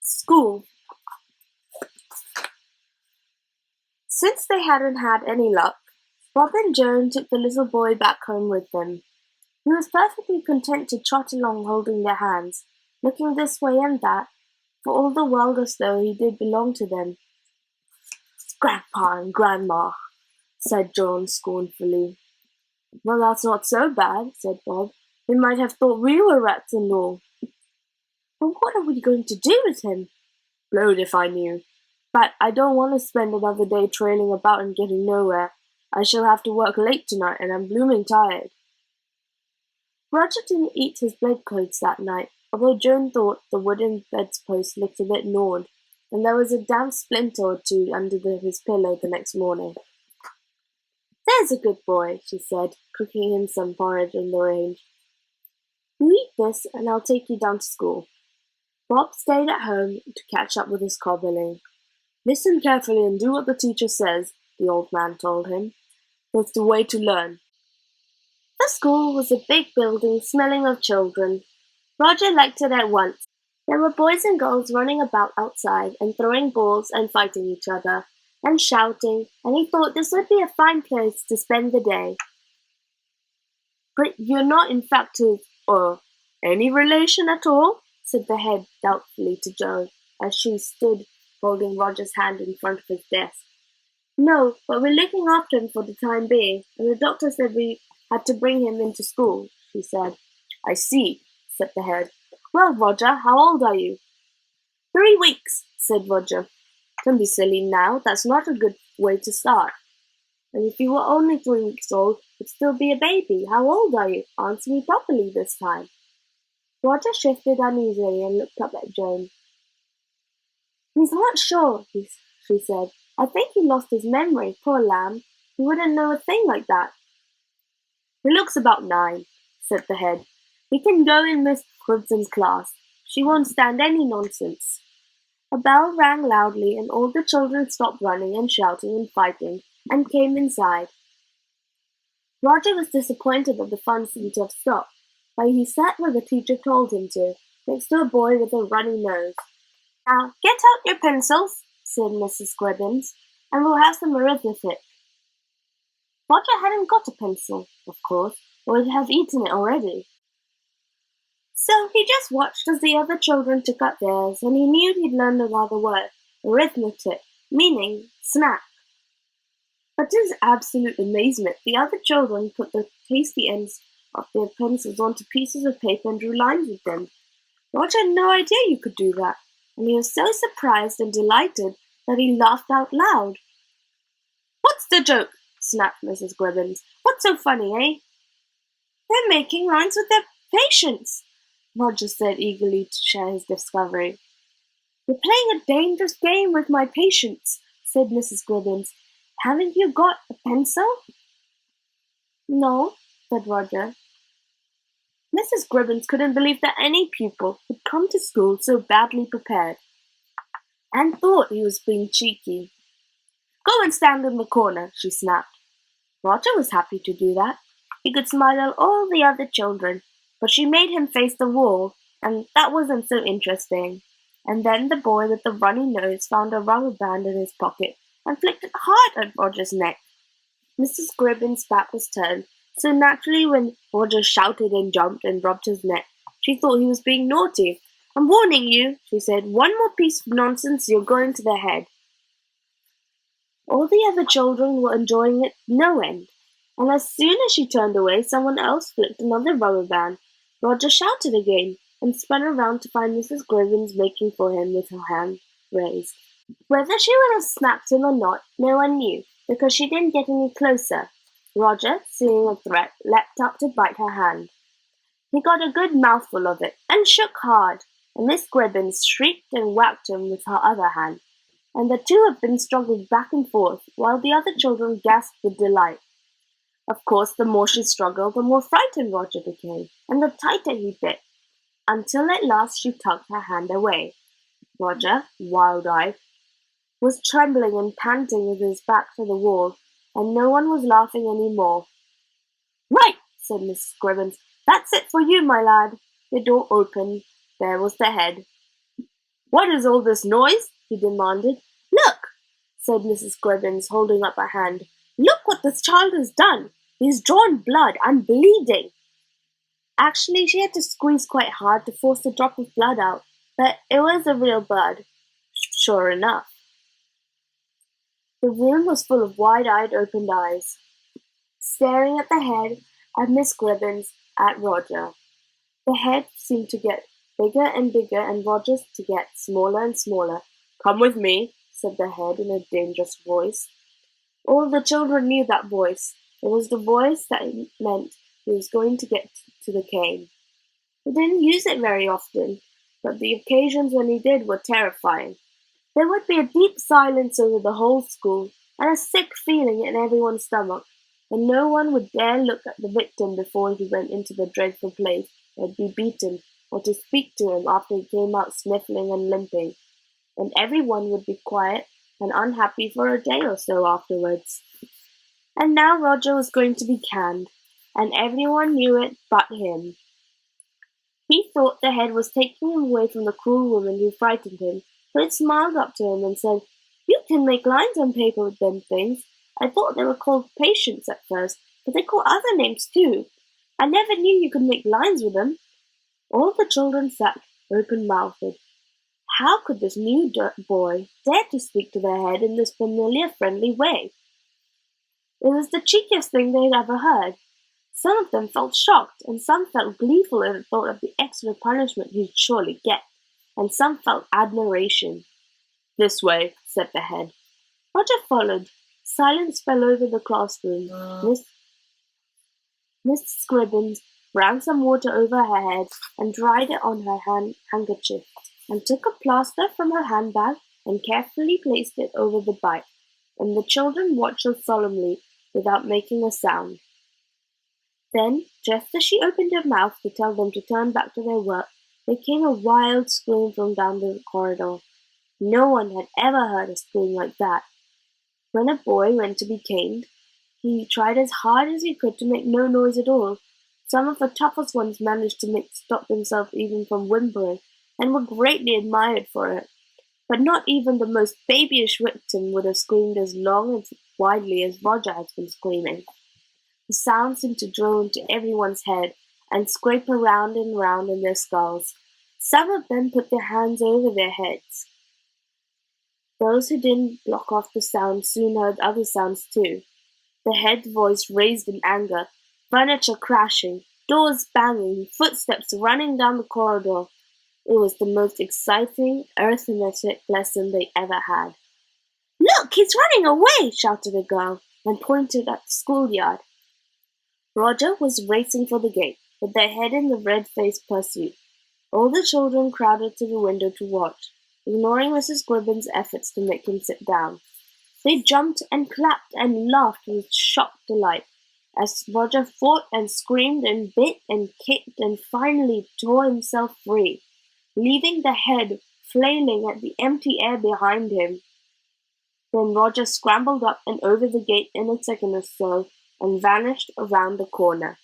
School. Since they hadn't had any luck, Bob and Joan took the little boy back home with them. He was perfectly content to trot along holding their hands, looking this way and that, for all the world as though he did belong to them. "Grandpa and Grandma," said Joan scornfully. "Well, that's not so bad," said Bob. "They might have thought we were rats and all." "But what are we going to do with him?" "Blowed if I knew. But I don't want to spend another day trailing about and getting nowhere. I shall have to work late tonight, and I'm blooming tired." Roger didn't eat his bedclothes that night, although Joan thought the wooden bedpost looked a bit gnawed, and there was a damp splinter or two under his pillow the next morning. "There's a good boy," she said, cooking him some porridge in the range. "You eat this, and I'll take you down to school." Bob stayed at home to catch up with his cobbling. "Listen carefully and do what the teacher says," the old man told him. "That's the way to learn." The school was a big building smelling of children. Roger liked it at once. There were boys and girls running about outside and throwing balls and fighting each other and shouting, and he thought this would be a fine place to spend the day. "But you're not in fact any relation at all?" said the head doubtfully to Joan as she stood holding Roger's hand in front of his desk. "No, but we're looking after him for the time being, and the doctor said we had to bring him into school," she said. "I see," said the head. "Well, Roger, how old are you?" 3 weeks, said Roger. "Don't be silly now, that's not a good way to start. And if you were only 3 weeks old, you'd still be a baby. How old are you? Answer me properly this time." Roger shifted uneasily and looked up at Joan. "He's not sure," she said. "I think he lost his memory, poor lamb. He wouldn't know a thing like that." "He looks about 9, said the head. "He can go in Miss Cribson's class. She won't stand any nonsense." A bell rang loudly, and all the children stopped running and shouting and fighting, and came inside. Roger was disappointed that the fun seemed to have stopped, but he sat where the teacher told him to, next to a boy with a runny nose. "Now, get out your pencils," said Mrs. Gribbins, "and we'll have some arithmetic." Roger hadn't got a pencil, of course, or would have eaten it already. So he just watched as the other children took up theirs, and he knew he'd learned another word, arithmetic, meaning snack. But to his absolute amazement, the other children put the tasty ends of their pencils onto pieces of paper and drew lines with them. Roger had no idea you could do that, and he was so surprised and delighted that he laughed out loud. "What's the joke?" snapped Mrs. Gribbins. "What's so funny, eh?" "They're making lines with their patience," Roger said eagerly to share his discovery. "You're playing a dangerous game with my patience," said Mrs. Gribbins. "Haven't you got a pencil?" "No," said Roger. Mrs. Gribbins couldn't believe that any pupil would come to school so badly prepared, and thought he was being cheeky. "Go and stand in the corner," she snapped. Roger was happy to do that. He could smile at all the other children, but she made him face the wall, and that wasn't so interesting. And then the boy with the runny nose found a rubber band in his pocket and flicked it hard at Roger's neck. Mrs. Gribbins' back was turned, so naturally when Roger shouted and jumped and rubbed his neck, she thought he was being naughty. "I'm warning you," she said. "One more piece of nonsense, you're going to the head." All the other children were enjoying it no end, and as soon as she turned away, someone else flicked another rubber band. Roger shouted again, and spun around to find Mrs. Gribbins making for him with her hand raised. Whether she would have snapped him or not, no one knew, because she didn't get any closer. Roger, seeing a threat, leapt up to bite her hand. He got a good mouthful of it, and shook hard, and Miss Gribbins shrieked and whacked him with her other hand, and the two of them struggled back and forth, while the other children gasped with delight. Of course, the more she struggled, the more frightened Roger became, and the tighter he bit, until at last she tugged her hand away. Roger, wild-eyed, was trembling and panting with his back to the wall, and no one was laughing any more. "Right," said Mrs. Gribbins. "That's it for you, my lad." The door opened. There was the head. "What is all this noise?" he demanded. "Look," said Mrs. Gribbins, holding up a hand. "Look what this child has done. He's drawn blood and bleeding." Actually, she had to squeeze quite hard to force a drop of blood out, but it was a real blood, sure enough. The room was full of wide-eyed, opened eyes, staring at the head, at Miss Gribbins, at Roger. The head seemed to get bigger and bigger, and Roger's to get smaller and smaller. "Come with me," said the head in a dangerous voice. All the children knew that voice. It was the voice that meant he was going to get to the cane. He didn't use it very often, but the occasions when he did were terrifying. There would be a deep silence over the whole school, and a sick feeling in everyone's stomach, and no one would dare look at the victim before he went into the dreadful place and be beaten, or to speak to him after he came out sniffling and limping, and everyone would be quiet and unhappy for a day or so afterwards. And now Roger was going to be canned, and everyone knew it but him. He thought the head was taking him away from the cruel woman who frightened him, but it smiled up to him and said, "You can make lines on paper with them things. I thought they were called patience at first, but they call other names too. I never knew you could make lines with them." All the children sat open-mouthed. How could this new boy dare to speak to their head in this familiar, friendly way? It was the cheekiest thing they'd ever heard. Some of them felt shocked, and some felt gleeful at the thought of the extra punishment he'd surely get, and some felt admiration. "This way," said the head. Roger followed. Silence fell over the classroom. Miss Scribbins ran some water over her head and dried it on her handkerchief, and took a plaster from her handbag and carefully placed it over the bite, and the children watched her solemnly without making a sound. Then, just as she opened her mouth to tell them to turn back to their work, there came a wild scream from down the corridor. No one had ever heard a scream like that. When a boy went to be caned, he tried as hard as he could to make no noise at all. Some of the toughest ones managed to stop themselves even from whimpering, and were greatly admired for it. But not even the most babyish victim would have screamed as long and widely as Roger had been screaming. The sound seemed to drill into everyone's head and scrape around and round in their skulls. Some of them put their hands over their heads. Those who didn't block off the sound soon heard other sounds too. The head's voice raised in anger, furniture crashing, doors banging, footsteps running down the corridor. It was the most exciting arithmetic lesson they ever had. "Look, he's running away!" shouted a girl, and pointed at the schoolyard. Roger was racing for the gate, with their head in the red-faced pursuit. All the children crowded to the window to watch, ignoring Mrs. Gribbins' efforts to make him sit down. They jumped and clapped and laughed with shocked delight, as Roger fought and screamed and bit and kicked and finally tore himself free, leaving the head flailing at the empty air behind him. Then Roger scrambled up and over the gate in a second or so, and vanished around the corner.